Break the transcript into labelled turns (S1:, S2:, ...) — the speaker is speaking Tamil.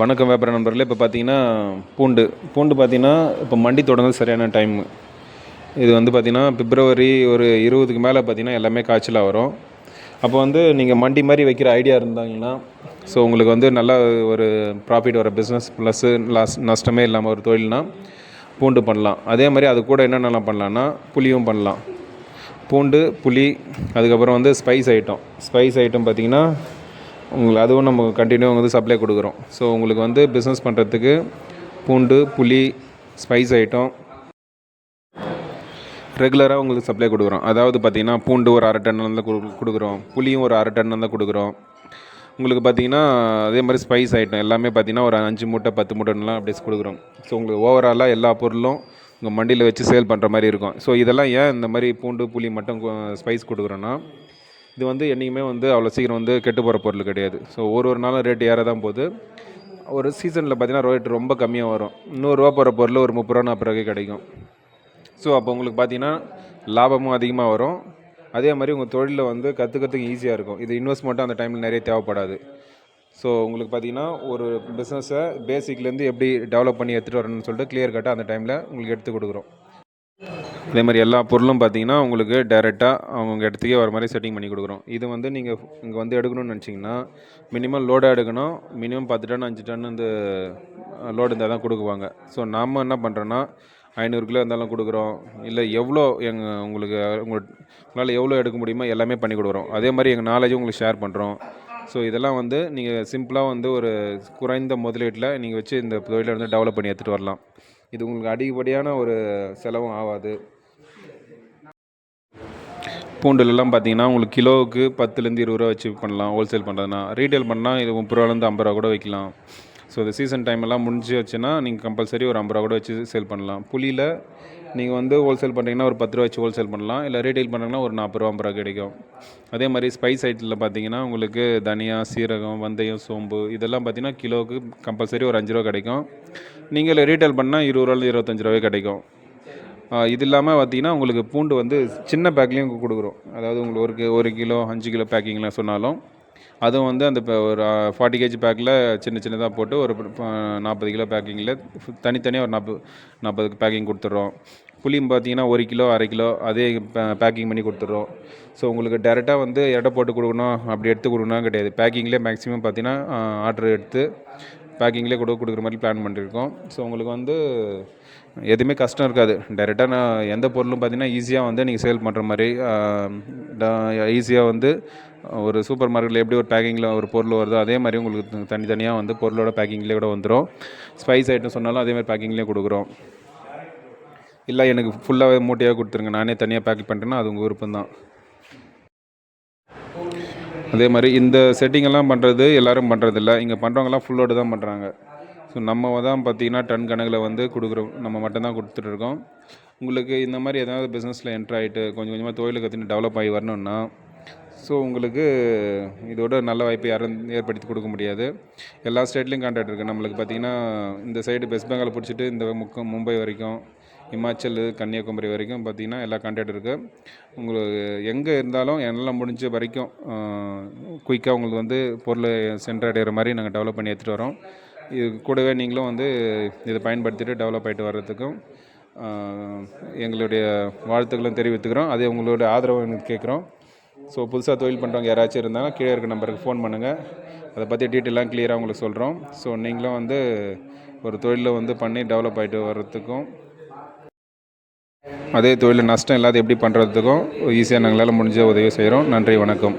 S1: வணக்கம் வியாபார நண்பர்களே. இப்போ பார்த்தீங்கன்னா பூண்டு பார்த்தீங்கன்னா இப்போ மண்டி தொடங்குறது சரியான டைம். இது வந்து பார்த்தீங்கன்னா பிப்ரவரி ஒரு 20க்கு மேலே பார்த்தீங்கன்னா எல்லாமே காய்ச்சலாக வரும். அப்போ வந்து நீங்கள் மண்டி மாதிரி வைக்கிற ஐடியா இருந்தாங்கன்னா ஸோ உங்களுக்கு வந்து நல்ல ஒரு ப்ராஃபிட் வர பிஸ்னஸ் ப்ளஸ்ஸு நஷ்டமே இல்லாமல் ஒரு தொழில்னா பூண்டு பண்ணலாம். அதே மாதிரி அது கூட என்னென்னலாம் பண்ணலான்னா புளியும் பண்ணலாம். பூண்டு, புளி, அதுக்கப்புறம் வந்து ஸ்பைஸ் ஐட்டம் பார்த்திங்கன்னா உங்களுக்கு அதுவும் நம்ம கண்டினியூ வந்து சப்ளை கொடுக்குறோம். ஸோ உங்களுக்கு வந்து பிஸ்னஸ் பண்ணுறதுக்கு பூண்டு, புளி, ஸ்பைஸ் ஐட்டம் ரெகுலராக உங்களுக்கு சப்ளை கொடுக்குறோம். அதாவது பார்த்திங்கன்னா பூண்டு ஒரு 1/2 டன் தான் கொடுக்குறோம், புளியும் ஒரு 1/2 டன் தான் கொடுக்குறோம். உங்களுக்கு பார்த்திங்கன்னா அதே மாதிரி ஸ்பைஸ் ஐட்டம் எல்லாமே பார்த்திங்கன்னா ஒரு 5 மூட்டை 10 மூட்டைலாம் அப்படியே கொடுக்குறோம். ஸோ உங்களுக்கு ஓவராலாக எல்லா பொருளும் உங்கள் மண்டியில் வச்சு சேல் பண்ணுற மாதிரி இருக்கும். ஸோ இதெல்லாம் ஏன் இந்த மாதிரி பூண்டு, புளி மட்டும் ஸ்பைஸ் கொடுக்குறோன்னா இது வந்து என்றைக்குமே வந்து அவ்வளோ சீக்கிரம் வந்து கெட்டு போகிற பொருள் கிடையாது. ஸோ ஒரு நாளும் ரேட்டு ஏற தான் போகுது. ஒரு சீசனில் பார்த்திங்கன்னா ரேட் ரொம்ப கம்மியாக வரும். ₹100 போகிற பொருள் ஒரு ₹30 40 கிடைக்கும். ஸோ அப்போ உங்களுக்கு பார்த்திங்கன்னா லாபமும் அதிகமாக வரும். அதே மாதிரி உங்கள் தொழிலில் வந்து கற்றுக்கிறதுக்கு ஈஸியாக இருக்கும். இது இன்வெஸ்ட்மெண்ட்டும் அந்த டைமில் நிறைய தேவைப்படாது. ஸோ உங்களுக்கு பார்த்திங்கன்னா ஒரு பிஸ்னஸை பேசிக்லேருந்து எப்படி டெவலப் பண்ணி எடுத்துகிட்டு வரணும்னு சொல்லிட்டு கிளியர் கட்டாக அந்த டைமில் உங்களுக்கு எடுத்து கொடுக்குறோம். அதே மாதிரி எல்லா பொருளும் பார்த்திங்கன்னா உங்களுக்கு டைரெக்டாக அவங்க இடத்துக்கே வர மாதிரி செட்டிங் பண்ணி கொடுக்குறோம். இது வந்து நீங்கள் இங்கே வந்து எடுக்கணும்னு நினச்சிங்கன்னா மினிமம் லோடாக எடுக்கணும். மினிமம் 10 டன் 5 டன் இந்த லோடு இருந்தால் தான் கொடுக்குவாங்க. ஸோ நாம் என்ன பண்ணுறோன்னா 500 கிலோ இருந்தாலும் கொடுக்குறோம். இல்லை எவ்வளோ உங்களால் எவ்வளோ எடுக்க முடியுமோ எல்லாமே பண்ணி கொடுக்குறோம். அதே மாதிரி எங்கள் நாலேஜும் உங்களுக்கு ஷேர் பண்ணுறோம். ஸோ இதெல்லாம் வந்து நீங்கள் சிம்பிளாக வந்து ஒரு குறைந்த முதலீட்டில் நீங்கள் வச்சு இந்த தொழிலை வந்து டெவலப் பண்ணி எடுத்துகிட்டு வரலாம். இது உங்களுக்கு அதிகப்படியான ஒரு செலவும் ஆகாது. பூண்டுலலாம் பார்த்தீங்கன்னா உங்களுக்கு கிலோவுக்கு 10லேருந்து 20 ரூபா வச்சு பண்ணலாம். ஹோல்சேல் பண்ணுறதுனா ரீட்டைல் பண்ணால் இது 30 ரூபாலேருந்து 50 ரூபா கூட வைக்கலாம். ஸோ இந்த சீசன் டைமெல்லாம் முடிஞ்சு வச்சுன்னா நீங்கள் கம்பல்சரி ஒரு 50 ரூபா கூட வச்சு சேல் பண்ணலாம். புளியில் நீங்கள் வந்து ஹோல்சேல் பண்ணுறீங்கன்னா ஒரு 10 ரூபா வச்சு ஹோல்சேல் பண்ணலாம். இல்லை ரீட்டைல் பண்ணுறீங்கன்னா ஒரு 40 ரூபா 50 ரூபா கிடைக்கும். அதே மாதிரி ஸ்பைஸ் ஐட்டத்தில் பார்த்தீங்கன்னா உங்களுக்கு தனியா, சீரகம், வெந்தயம், சோம்பு இதெல்லாம் பார்த்தீங்கன்னா கிலோவுக்கு கம்பல்சரி ஒரு 5 ரூபா கிடைக்கும். நீங்கள் ரீட்டைல் பண்ணால் 20 ரூபாலேருந்து 25 ரூபாவே கிடைக்கும். இது இல்லாமல் பார்த்திங்கன்னா உங்களுக்கு பூண்டு வந்து சின்ன பேக்லேயும் கொடுக்குறோம். அதாவது உங்களுக்கு 1 கிலோ 5 கிலோ பேக்கிங்லாம் சொன்னாலும் அதுவும் வந்து அந்த இப்போ ஒரு 40 கேஜி பேக்கில் சின்னதாக போட்டு ஒரு 40 கிலோ பேக்கிங்கில் தனித்தனியாக ஒரு 40 பேக்கிங் கொடுத்துட்றோம். புளியும் பார்த்திங்கன்னா 1 கிலோ 1/2 கிலோ அதே பேக்கிங் பண்ணி கொடுத்துட்றோம். ஸோ உங்களுக்கு டேரெக்டாக வந்து எடை போட்டு கொடுக்கணும் அப்படி எடுத்து கொடுக்கணும் கிடையாது. பேக்கிங்லேயே மேக்ஸிமம் பார்த்திங்கன்னா ஆர்டர் எடுத்து பேக்கிங்லேயே கொடுக்குற மாதிரி பிளான் பண்ணியிருக்கோம். ஸோ உங்களுக்கு வந்து எதுவுமே கஷ்டம் இருக்காது. டைரெக்டாக நான் எந்த பொருளும் பார்த்திங்கன்னா ஈஸியாக வந்து நீங்கள் சேல் பண்ணுற மாதிரி ஈஸியாக வந்து ஒரு சூப்பர் மார்க்கெட்டில் எப்படி ஒரு பேக்கிங்கில் ஒரு பொருள் வருதோ அதே மாதிரி உங்களுக்கு தனித்தனியாக வந்து பொருளோட பேக்கிங்லேயே கூட வந்துடும். ஸ்பைஸ் ஐட்டம் சொன்னாலும் அதே மாதிரி பேக்கிங்லேயே கொடுக்குறோம். இல்லை எனக்கு ஃபுல்லாகவே மூட்டையாக கொடுத்துருங்க நானே தனியாக பேக் பண்ணிட்டேன்னா அது உங்கள் விருப்பம் தான். அதே மாதிரி இந்த செட்டிங்கெல்லாம் பண்ணுறது எல்லோரும் பண்ணுறதில்ல. இங்கே பண்ணுறவங்கலாம் ஃபுல்லோடு தான் பண்ணுறாங்க. ஸோ நம்ம தான் பார்த்திங்கன்னா டன் கணக்கில் வந்து கொடுக்குறோம். நம்ம மட்டும்தான் கொடுத்துட்ருக்கோம். உங்களுக்கு இந்த மாதிரி ஏதாவது பிஸ்னஸில் என்ட்ரு ஆகிட்டு கொஞ்சம் கொஞ்சமாக தொழிலை கற்றுன்னு டெவலப் ஆகி வரணுன்னா ஸோ உங்களுக்கு இதோட நல்ல வாய்ப்பு யாரும் ஏற்படுத்தி கொடுக்க முடியாது. எல்லா ஸ்டேட்லேயும் கான்ட்ராக்ட் இருக்குது. நம்மளுக்கு பார்த்திங்கன்னா இந்த சைடு வெஸ்ட் பெங்கால் பிடிச்சிட்டு இந்த மும்பை வரைக்கும், இமாச்சல், கன்னியாகுமரி வரைக்கும் பார்த்திங்கன்னா எல்லா கான்ட்ராக்ட் இருக்குது. உங்களுக்கு எங்கே இருந்தாலும் என்னால் முடிஞ்ச வரைக்கும் குயிக்காக உங்களுக்கு வந்து பொருளை சென்றடைகிற மாதிரி நாங்கள் டெவலப் பண்ணி எடுத்துகிட்டு வரோம். இது கூடவே நீங்களும் வந்து இதை பயன்படுத்திட்டு டெவலப் ஆகிட்டு வர்றதுக்கும் எங்களுடைய வாழ்த்துக்களும் தெரிவித்துக்கிறோம். அதே உங்களுடைய ஆதரவு எனக்கு கேட்குறோம். ஸோ புதுசாக தொழில் பண்ணுறவங்க யாராச்சும் இருந்தாலும் கீழே இருக்க நம்பருக்கு ஃபோன் பண்ணுங்கள். அதை பற்றி டீட்டெயிலாக கிளியராக உங்களுக்கு சொல்கிறோம். ஸோ நீங்களும் வந்து ஒரு தொழிலில் வந்து பண்ணி டெவலப் ஆகிட்டு வர்றதுக்கும் அதே தொழிலில் நஷ்டம் இல்லாத எப்படி பண்ணுறதுக்கும் ஈஸியாக நாங்களால் முடிஞ்ச உதவி செய்கிறோம். நன்றி, வணக்கம்.